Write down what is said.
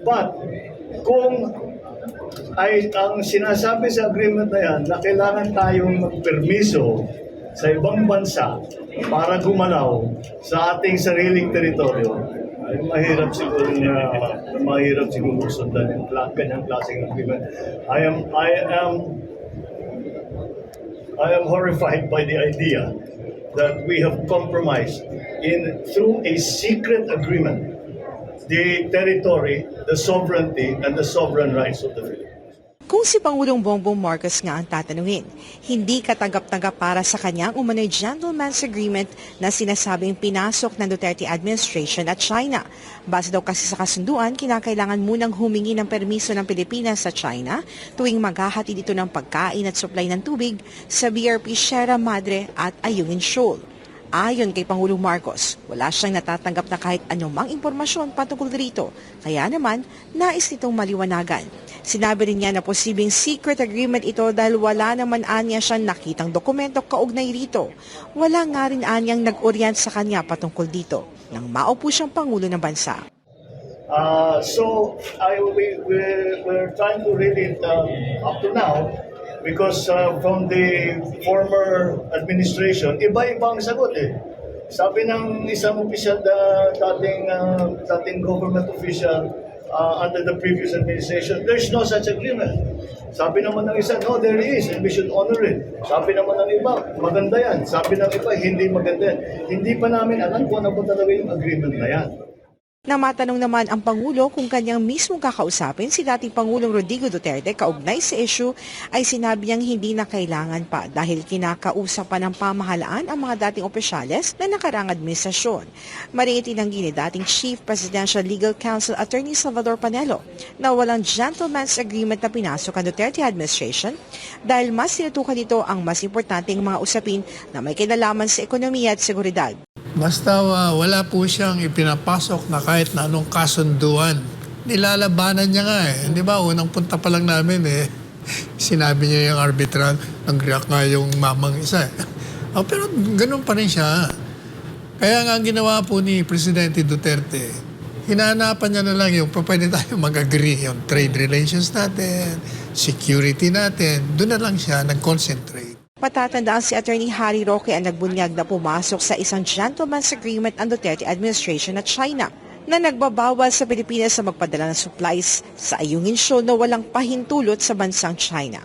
But kung ay ang sinasabi sa agreement na yan na kailangan tayong magpermiso sa ibang bansa para gumalaw sa ating sariling teritoryo, ay mahirap siguro sundan yung kanyang klaseng agreement. I am horrified by the idea that we have compromised through a secret agreement the territory, the sovereignty, and the sovereign rights of the Philippines. Kung si Pangulong Bongbong Marcos nga ang tatanungin, hindi katanggap-tanggap para sa kanyang umano'y gentleman's agreement na sinasabing pinasok ng Duterte administration at China. Base daw kasi sa kasunduan, kinakailangan munang humingi ng permiso ng Pilipinas sa China tuwing maghahatid ito ng pagkain at supply ng tubig sa BRP Sierra Madre at Ayungin Shoal. Ayon kay Pangulong Marcos, wala siyang natatanggap na kahit anumang impormasyon patungkol dito. Kaya naman, nais nitong maliwanagan. Sinabi rin niya na posibleng secret agreement ito dahil wala naman anya siyang nakitang dokumento kaugnay rito. Wala nga rin anyang nag-orient sa kanya patungkol dito nang maupo siyang Pangulo ng bansa. We're trying to read it up to now because from the former administration, iba-ibang sagot eh. Sabi ng isang opisyal dating government official under the previous administration, there's no such agreement. Sabi naman ng isa, no, there is, and we should honor it. Sabi naman ng iba, maganda yan. Sabi ng iba, hindi maganda yan. Hindi pa namin alam kung ano po talaga yung agreement na yan. Nang matanong naman ang Pangulo kung kanyang mismong kakausapin si dating Pangulong Rodrigo Duterte kaugnay sa issue, ay sinabi niyang hindi na kailangan pa dahil kinakausap pa ng pamahalaan ang mga dating opisyales na nakarang administrasyon. Mariin tinanggi ni dating Chief Presidential Legal Counsel Attorney Salvador Panelo na walang gentleman's agreement na pinasok ang Duterte administration dahil mas tinutukan nito ang mas importanteng mga usapin na may kinalaman sa ekonomiya at seguridad. Basta wala po siyang ipinapasok na kahit na anong kasunduan. Nilalabanan niya nga eh. Di ba, unang punta pa lang namin eh, sinabi niya yung arbitral, nag-react nga yung mamang isa eh. Pero ganun pa rin siya. Kaya nga ang ginawa po ni Presidente Duterte, hinahanapan niya na lang yung pwede tayo mag-agree, yung trade relations natin, security natin, doon na lang siya nag-concentrate. Patatandaan si Attorney Harry Roque ang nagbunyag na pumasok sa isang gentleman's agreement ang Duterte administration at China na nagbabawal sa Pilipinas sa magpadala ng supplies sa Ayungin Shoal na walang pahintulot sa bansang China.